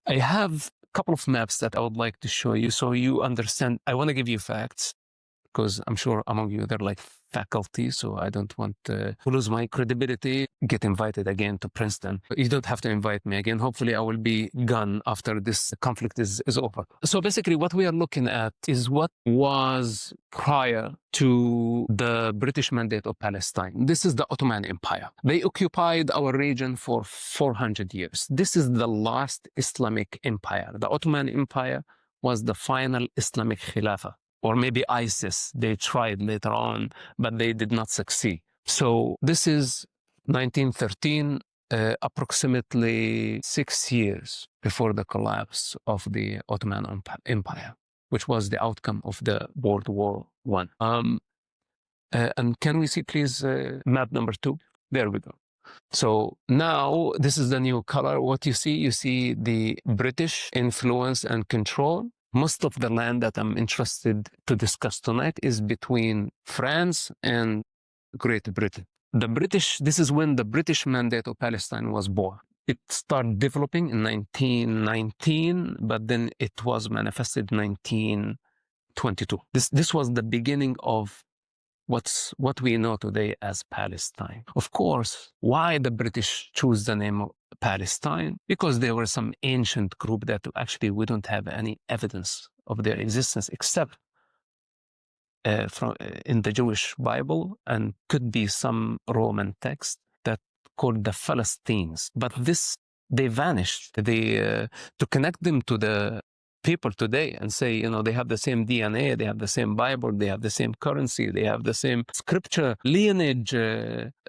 I have a couple of maps that I would like to show you so you understand. I want to give you facts because I'm sure among you they're like faculty, so I don't want to lose my credibility, get invited again to Princeton. You don't have to invite me again. Hopefully I will be gone after this conflict is over. So basically what we are looking at is what was prior to the British Mandate of Palestine. This is the Ottoman Empire. They occupied our region for 400 years. This is the last Islamic empire. The Ottoman Empire was the final Islamic Khilafah. Or maybe ISIS, they tried later on, but they did not succeed. So this is 1913, approximately 6 years before the collapse of the Ottoman Empire, which was the outcome of the World War I. And can we see, please, map number 2? There we go. So now this is the new color. What you see the British influence and control. Most of the land that I'm interested to discuss tonight is between France and Great Britain. This is when the British Mandate of Palestine was born. It started developing in 1919, but then it was manifested in 1922. This was the beginning of what we know today as Palestine. Of course, why the British choose the name of Palestine? Because there were some ancient group that actually we don't have any evidence of their existence except in the Jewish Bible, and could be some Roman text that called the Philistines. But they vanished. To connect them to the people today and say, they have the same DNA, they have the same Bible, they have the same currency, they have the same scripture lineage.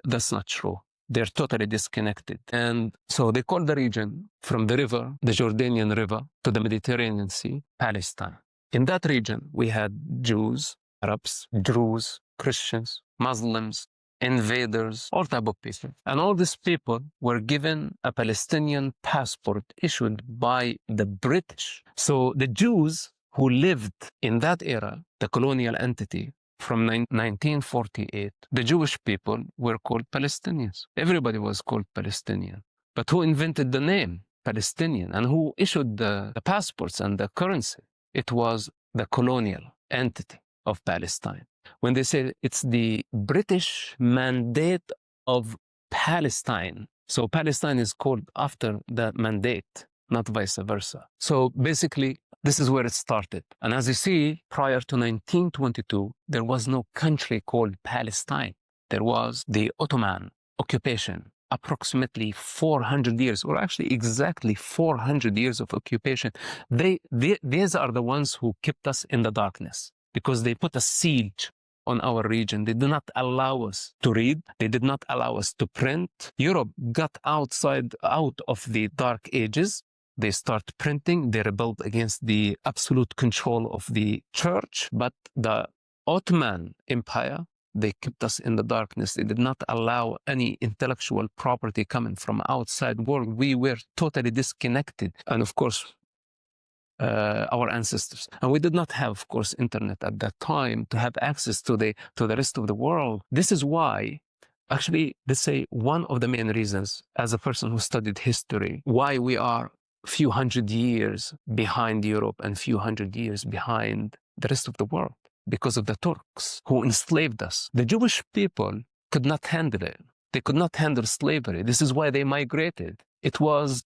That's not true. They're totally disconnected. And so they call the region from the river, the Jordanian River, to the Mediterranean Sea, Palestine. In that region, we had Jews, Arabs, Druze, Christians, Muslims, invaders, all type of people. And all these people were given a Palestinian passport issued by the British. So the Jews who lived in that era, the colonial entity, from 1948, the Jewish people were called Palestinians. Everybody was called Palestinian. But who invented the name Palestinian and who issued the passports and the currency? It was the colonial entity of Palestine. When they say it's the British Mandate of Palestine, so Palestine is called after the mandate, not vice versa. So basically, this is where it started. And as you see, prior to 1922, there was no country called Palestine. There was the Ottoman occupation, approximately 400 years, or actually exactly 400 years of occupation. These are the ones who kept us in the darkness because they put a siege on our region. They did not allow us to read. They did not allow us to print. Europe got out of the dark ages. They start printing. They rebelled against the absolute control of the church. But the Ottoman Empire, they kept us in the darkness. They did not allow any intellectual property coming from outside world. We were totally disconnected. And of course, our ancestors. And we did not have, of course, internet at that time to have access to the rest of the world. This is why, actually, let's say one of the main reasons, as a person who studied history, why we are a few hundred years behind Europe and few hundred years behind the rest of the world, because of the Turks who enslaved us. The Jewish people could not handle it. They could not handle slavery. This is why they migrated. It was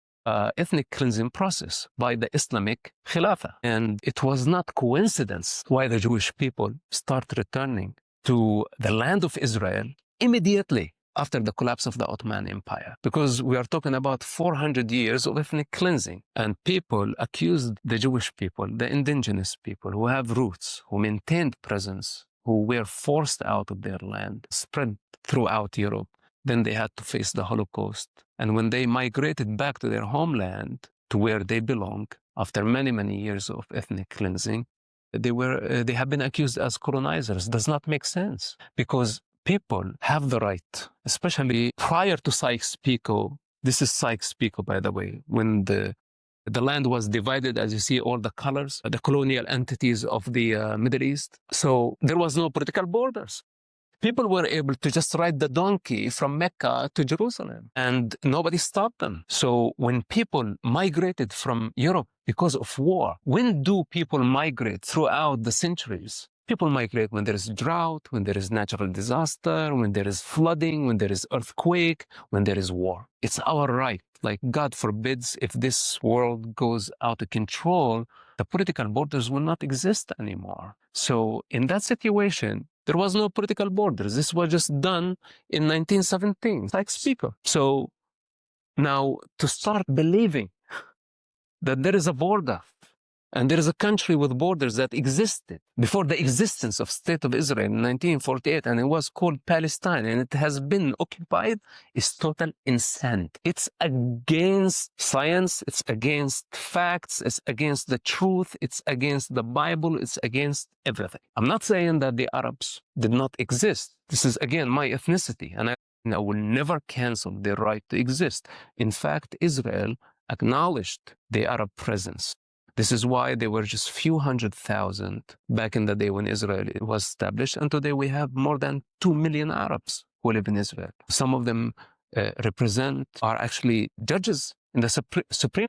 ethnic cleansing process by the Islamic Khilafah. And it was not coincidence why the Jewish people start returning to the land of Israel immediately after the collapse of the Ottoman Empire. Because we are talking about 400 years of ethnic cleansing. And people accused the Jewish people, the indigenous people who have roots, who maintained presence, who were forced out of their land, spread throughout Europe. Then they had to face the Holocaust. And when they migrated back to their homeland, to where they belong, after many, many years of ethnic cleansing, they have been accused as colonizers. Does not make sense, because people have the right, especially prior to Sykes-Picot. This is Sykes-Picot, by the way, when the land was divided, as you see, all the colors, the colonial entities of the Middle East. So there was no political borders. People were able to just ride the donkey from Mecca to Jerusalem, and nobody stopped them. So when people migrated from Europe because of war, when do people migrate throughout the centuries? People migrate when there is drought, when there is natural disaster, when there is flooding, when there is earthquake, when there is war. It's our right. Like, God forbids, if this world goes out of control, the political borders will not exist anymore. So in that situation, there was no political borders. This was just done in 1917, like speaker. So now to start believing that there is a border and there is a country with borders that existed before the existence of State of Israel in 1948, and it was called Palestine, and it has been occupied, is total insanity. It's against science, it's against facts, it's against the truth, it's against the Bible, it's against everything. I'm not saying that the Arabs did not exist. This is, again, my ethnicity, and I will never cancel their right to exist. In fact, Israel acknowledged the Arab presence. This is why there were just few 100,000 back in the day when Israel was established, and today we have more than 2 million Arabs who live in Israel. Some of them are actually judges in the Supreme.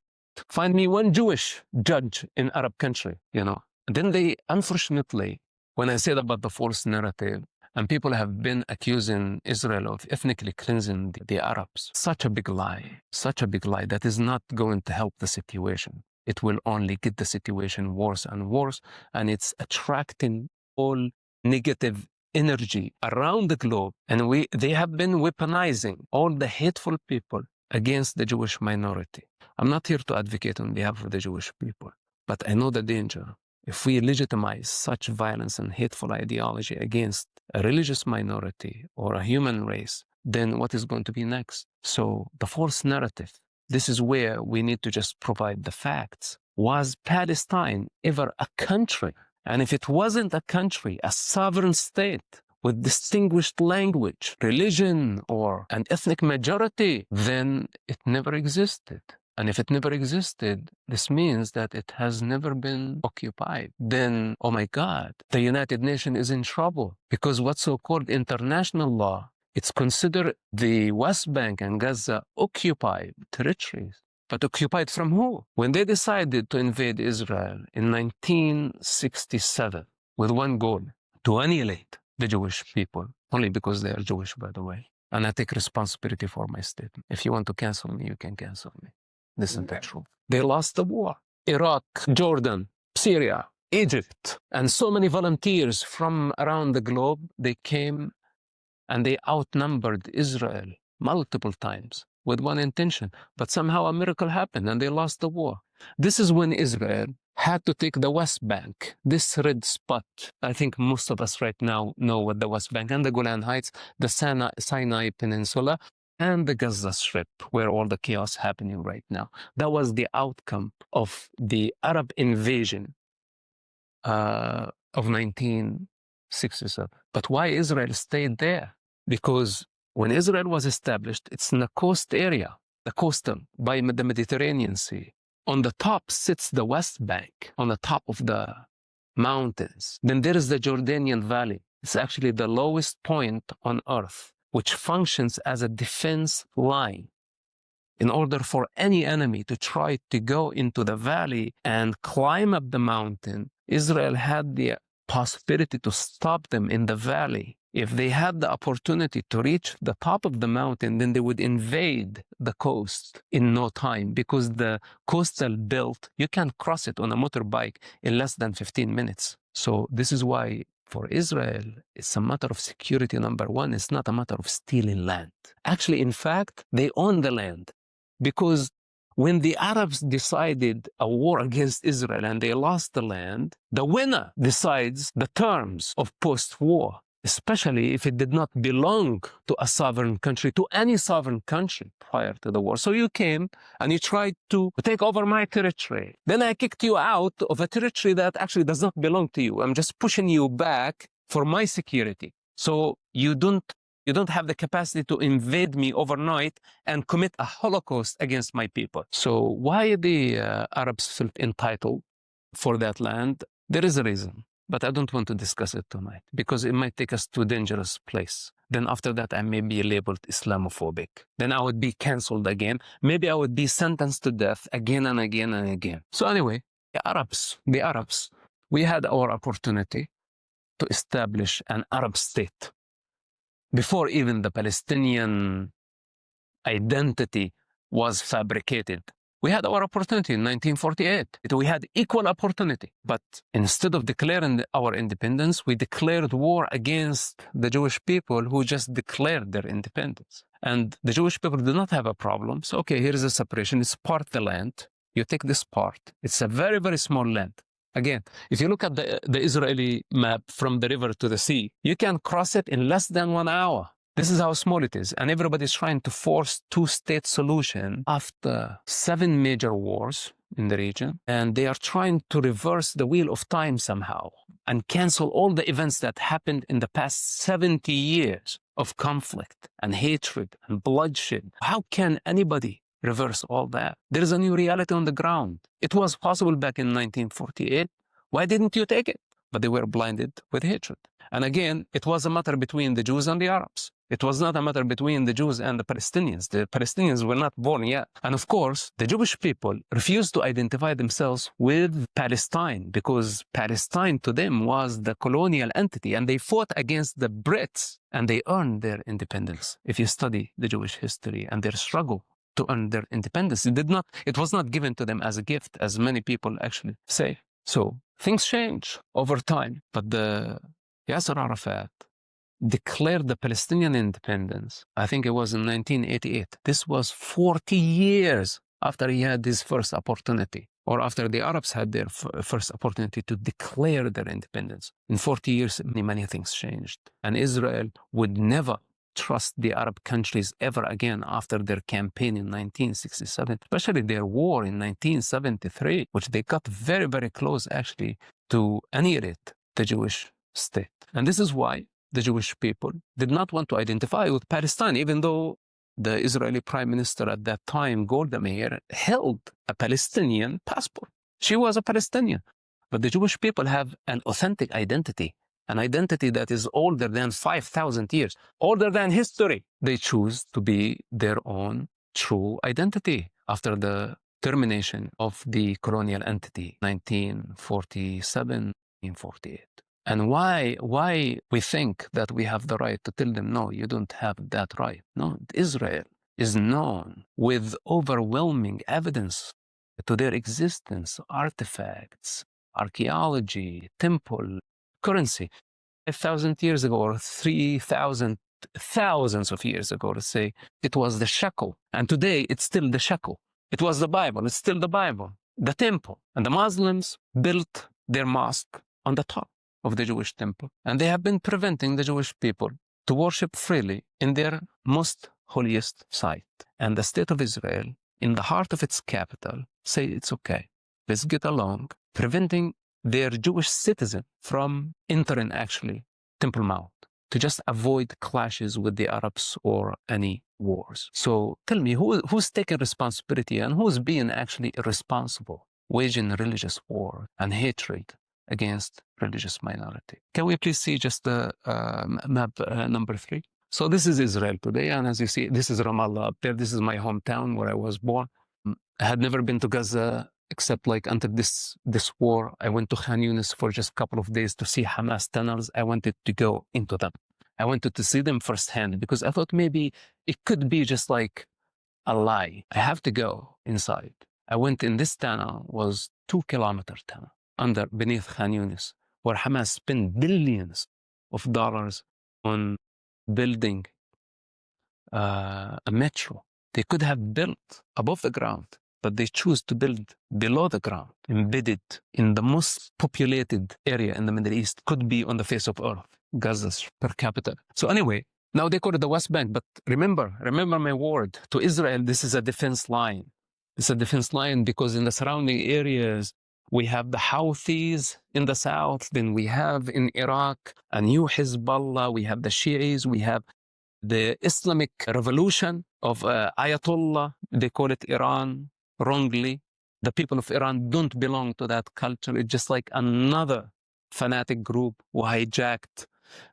Find me one Jewish judge in Arab country, you know. And then they, unfortunately, when I said about the false narrative, and people have been accusing Israel of ethnically cleansing the Arabs. Such a big lie that is not going to help the situation. It will only get the situation worse and worse, and it's attracting all negative energy around the globe. And they have been weaponizing all the hateful people against the Jewish minority. I'm not here to advocate on behalf of the Jewish people, but I know the danger. If we legitimize such violence and hateful ideology against a religious minority or a human race, then what is going to be next? So the false narrative, this is where we need to just provide the facts. Was Palestine ever a country? And if it wasn't a country, a sovereign state with distinguished language, religion, or an ethnic majority, then it never existed. And if it never existed, this means that it has never been occupied. Then, oh my God, the United Nations is in trouble, because what's so-called international law, it's considered the West Bank and Gaza occupied territories. But occupied from who? When they decided to invade Israel in 1967 with one goal, to annihilate the Jewish people, only because they are Jewish, by the way. And I take responsibility for my statement. If you want to cancel me, you can cancel me. This isn't the truth. They lost the war. Iraq, Jordan, Syria, Egypt, and so many volunteers from around the globe, they came and they outnumbered Israel multiple times with one intention. But somehow a miracle happened and they lost the war. This is when Israel had to take the West Bank, this red spot. I think most of us right now know what the West Bank and the Golan Heights, the Sinai Peninsula, and the Gaza Strip, where all the chaos happening right now. That was the outcome of the Arab invasion of 1967. But why Israel stayed there? Because when Israel was established, it's in the coast area, the coastal, by the Mediterranean Sea. On the top sits the West Bank, on the top of the mountains. Then there is the Jordanian Valley. It's actually the lowest point on earth, which functions as a defense line. In order for any enemy to try to go into the valley and climb up the mountain, Israel had the possibility to stop them in the valley. If they had the opportunity to reach the top of the mountain, then they would invade the coast in no time, because the coastal belt, you can cross it on a motorbike in less than 15 minutes. So this is why for Israel, it's a matter of security, number one. It's not a matter of stealing land. Actually, in fact, they own the land, because when the Arabs decided a war against Israel and they lost the land, the winner decides the terms of post-war, especially if it did not belong to a sovereign country, to any sovereign country prior to the war. So you came and you tried to take over my territory. Then I kicked you out of a territory that actually does not belong to you. I'm just pushing you back for my security. So you don't have the capacity to invade me overnight and commit a Holocaust against my people. So why the Arabs felt entitled for that land? There is a reason. but I don't want to discuss it tonight because it might take us to a dangerous place. Then after that, I may be labeled Islamophobic. Then I would be canceled again. Maybe I would be sentenced to death again and again and again. So anyway, the Arabs, we had our opportunity to establish an Arab state before even the Palestinian identity was fabricated. We had our opportunity in 1948. We had equal opportunity. But instead of declaring our independence, we declared war against the Jewish people who just declared their independence. And the Jewish people do not have a problem. So, okay, here is a separation. It's part of the land. You take this part. It's a very, very small land. Again, if you look at the Israeli map from the river to the sea, you can cross it in less than 1 hour. This is how small it is. And everybody's trying to force two-state solution after 7 major wars in the region. And they are trying to reverse the wheel of time somehow and cancel all the events that happened in the past 70 years of conflict and hatred and bloodshed. How can anybody reverse all that? There is a new reality on the ground. It was possible back in 1948. Why didn't you take it? But they were blinded with hatred. And again, it was a matter between the Jews and the Arabs. It was not a matter between the Jews and the Palestinians. The Palestinians were not born yet. And of course, the Jewish people refused to identify themselves with Palestine because Palestine to them was the colonial entity, and they fought against the Brits and they earned their independence. If you study the Jewish history and their struggle to earn their independence, it was not given to them as a gift, as many people actually say. So things change over time, but the Yasser Arafat declared the Palestinian independence, I think it was in 1988. This was 40 years after he had his first opportunity, or after the Arabs had their first opportunity to declare their independence. In 40 years, many things changed. And Israel would never trust the Arab countries ever again after their campaign in 1967, especially their war in 1973, which they got very, very close actually to annihilate the Jewish state. And this is why the Jewish people did not want to identify with Palestine, even though the Israeli Prime Minister at that time, Golda Meir, held a Palestinian passport. She was a Palestinian. But the Jewish people have an authentic identity, an identity that is older than 5,000 years, older than history. They choose to be their own true identity after the termination of the colonial entity, 1947, 1948. And why we think that we have the right to tell them, no, you don't have that right. No, Israel is known with overwhelming evidence to their existence, artifacts, archaeology, temple, currency. 5,000 years ago or 3,000, thousands of years ago, let's say, it was the shekel. And today it's still the shekel. It was the Bible. It's still the Bible, the temple. And the Muslims built their mosque on the top of the Jewish temple. And they have been preventing the Jewish people to worship freely in their most holiest site. And the state of Israel, in the heart of its capital, say it's okay. Let's get along, preventing their Jewish citizen from entering actually Temple Mount to just avoid clashes with the Arabs or any wars. So tell me, who's taking responsibility and who's being actually irresponsible, waging religious war and hatred against religious minority? Can we please see just the map number 3? So this is Israel today, and as you see, this is Ramallah up there. This is my hometown where I was born. I had never been to Gaza except like until this war. I went to Khan Yunis for just a couple of days to see Hamas tunnels. I wanted to go into them. I wanted to see them firsthand because I thought maybe it could be just like a lie. I have to go inside. I went in this tunnel, was 2-kilometer tunnel beneath Khan Yunis, where Hamas spent billions of dollars on building a metro. They could have built above the ground, but they choose to build below the ground, embedded in the most populated area in the Middle East, could be on the face of earth, Gaza's per capita. So anyway, now they call it the West Bank, but remember my word, to Israel, this is a defense line. It's a defense line because in the surrounding areas, we have the Houthis in the south, then we have in Iraq a new Hezbollah, we have the Shi'is, we have the Islamic revolution of Ayatollah, they call it Iran wrongly. The people of Iran don't belong to that culture. It's just like another fanatic group who hijacked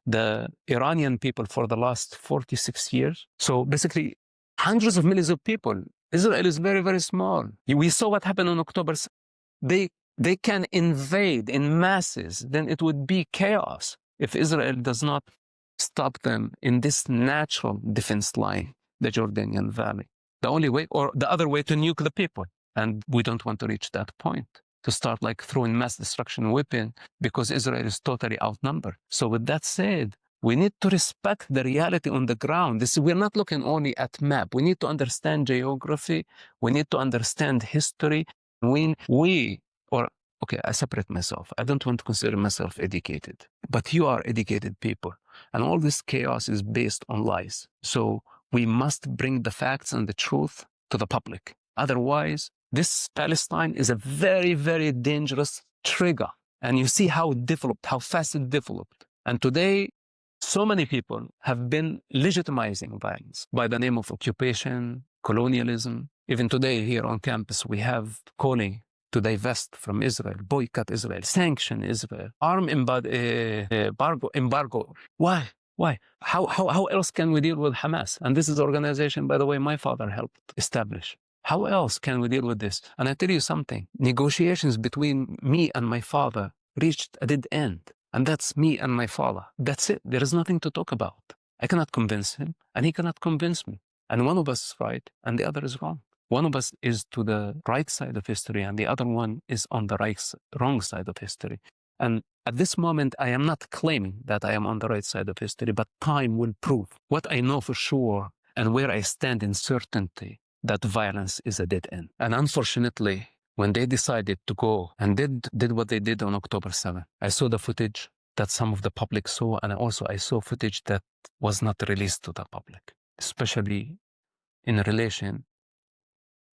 the Iranian people for the last 46 years. So basically, hundreds of millions of people. Israel is very, very small. We saw what happened on October. They can invade in masses, then it would be chaos if Israel does not stop them in this natural defense line, the Jordanian Valley. The only way, or the other way, to nuke the people. And we don't want to reach that point, to start like throwing mass destruction weapon, because Israel is totally outnumbered. So with that said, we need to respect the reality on the ground. We're not looking only at map. We need to understand geography. We need to understand history. Okay, I separate myself. I don't want to consider myself educated, but you are educated people. And all this chaos is based on lies. So we must bring the facts and the truth to the public. Otherwise, this Palestine is a very, very dangerous trigger. And you see how it developed, how fast it developed. And today, so many people have been legitimizing violence by the name of occupation, colonialism. Even today here on campus, we have calling to divest from Israel, boycott Israel, sanction Israel, arm embargo. Why? Why? How else can we deal with Hamas? And this is an organization, by the way, my father helped establish. How else can we deal with this? And I tell you something, negotiations between me and my father reached a dead end. And that's me and my father. That's it. There is nothing to talk about. I cannot convince him, and he cannot convince me. And one of us is right, and the other is wrong. One of us is to the right side of history, and the other one is on the wrong side of history. And at this moment, I am not claiming that I am on the right side of history, but time will prove what I know for sure and where I stand in certainty that violence is a dead end. And unfortunately, when they decided to go and did what they did on October 7th, I saw the footage that some of the public saw, and I saw footage that was not released to the public, especially in relation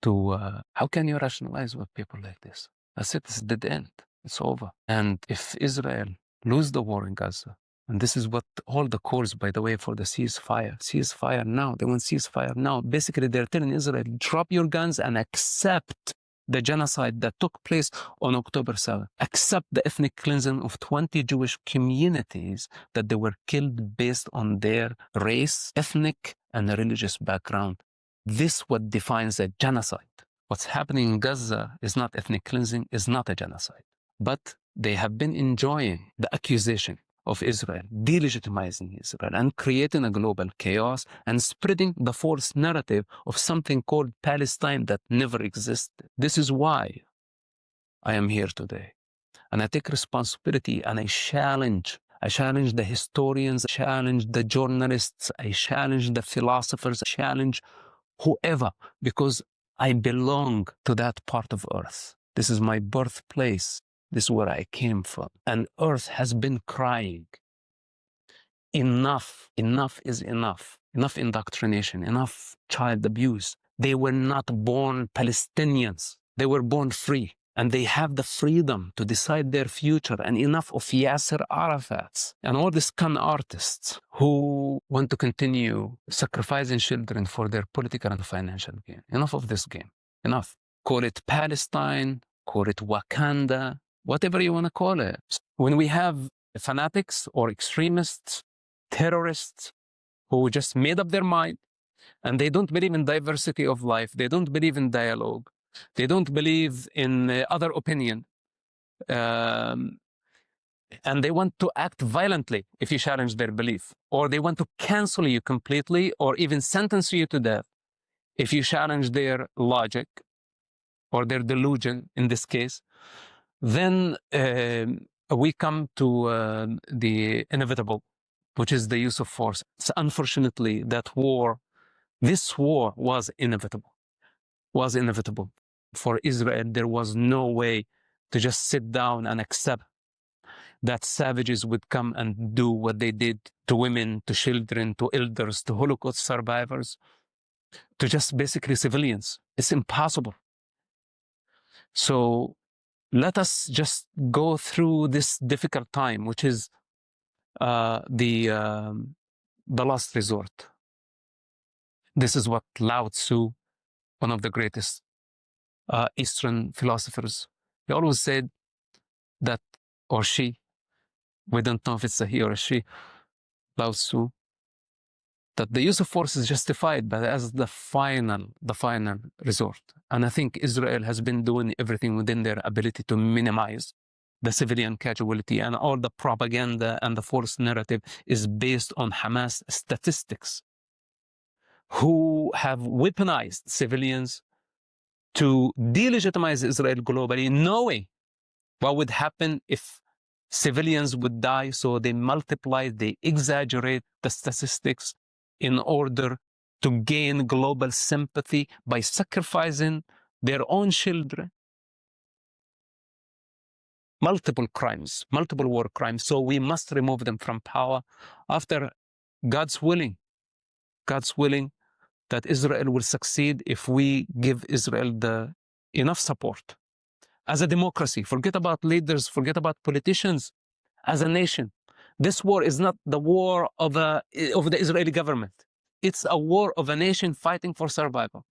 to how can you rationalize with people like this? That's it, it's dead end, it's over. And if Israel lose the war in Gaza, and this is what all the calls, by the way, for the ceasefire now, they want ceasefire now. Basically, they're telling Israel, drop your guns and accept the genocide that took place on October 7th. Accept the ethnic cleansing of 20 Jewish communities that they were killed based on their race, ethnic, and religious background. This what defines a genocide. What's happening in Gaza is not ethnic cleansing, is not a genocide. But they have been enjoying the accusation of Israel, delegitimizing Israel, and creating a global chaos and spreading the false narrative of something called Palestine that never existed. This is why I am here today. And I take responsibility and I challenge the historians, I challenge the journalists, I challenge the philosophers, I challenge whoever, because I belong to that part of earth. This is my birthplace. This is where I came from. And earth has been crying. Enough is enough. Enough indoctrination, enough child abuse. They were not born Palestinians. They were born free. And they have the freedom to decide their future. And enough of Yasser Arafats and all these con artists who want to continue sacrificing children for their political and financial gain. Enough of this game. Enough. Call it Palestine, call it Wakanda, whatever you want to call it. When we have fanatics or extremists, terrorists who just made up their mind and they don't believe in diversity of life, they don't believe in dialogue, they don't believe in other opinion, and they want to act violently if you challenge their belief, or they want to cancel you completely or even sentence you to death if you challenge their logic or their delusion in this case. Then we come to the inevitable, which is the use of force. So unfortunately, this war was inevitable. For Israel, there was no way to just sit down and accept that savages would come and do what they did to women, to children, to elders, to Holocaust survivors, to just basically civilians. It's impossible. So let us just go through this difficult time, which is the last resort. This is what Lao Tzu, one of the greatest Eastern philosophers, he always said that, or she, We don't know if it's a he or a she, Lao Tzu, that the use of force is justified, but as the final resort. And I think Israel has been doing everything within their ability to minimize the civilian casualty, and all the propaganda and the false narrative is based on Hamas statistics, who have weaponized civilians to delegitimize Israel globally, knowing what would happen if civilians would die. So they multiply, they exaggerate the statistics in order to gain global sympathy by sacrificing their own children. Multiple crimes, multiple war crimes. So we must remove them from power after God's willing that Israel will succeed if we give Israel the enough support. As a democracy, forget about leaders, forget about politicians. As a nation, this war is not the war of the Israeli government. It's a war of a nation fighting for survival.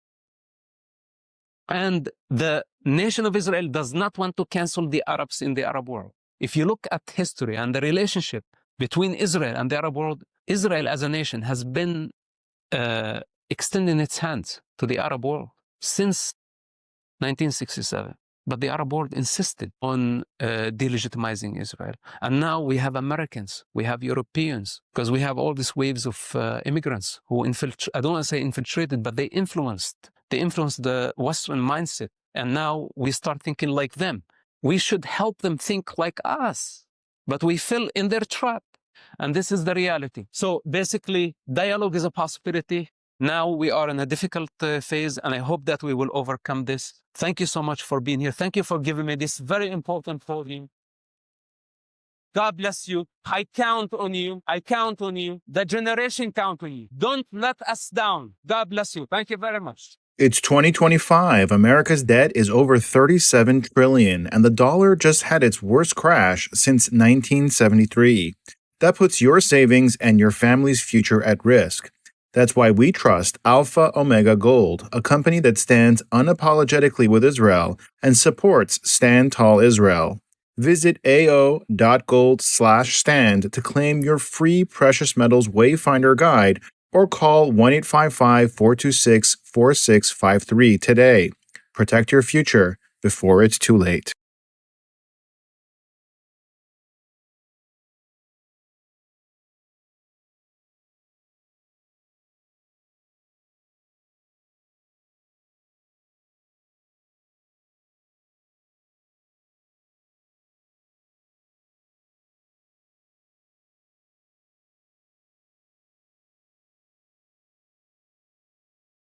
And the nation of Israel does not want to cancel the Arabs in the Arab world. If you look at history and the relationship between Israel and the Arab world, Israel as a nation has been extending its hands to the Arab world since 1967. But the Arab world insisted on delegitimizing Israel. And now we have Americans, we have Europeans, because we have all these waves of immigrants who I don't want to say infiltrated, but they influenced the Western mindset. And now we start thinking like them. We should help them think like us, but we fell in their trap. And this is the reality. So basically, dialogue is a possibility. Now we are in a difficult phase, and I hope that we will overcome this. Thank you so much for being here. Thank you for giving me this very important podium. God bless you. I count on you. I count on you. The generation count on you. Don't let us down. God bless you. Thank you very much. It's 2025. America's debt is over $37 trillion, and the dollar just had its worst crash since 1973. That puts your savings and your family's future at risk. That's why we trust Alpha Omega Gold, a company that stands unapologetically with Israel and supports Stand Tall Israel. Visit ao.gold/stand to claim your free precious metals wayfinder guide, or call 1-855-426-4653 today. Protect your future before it's too late.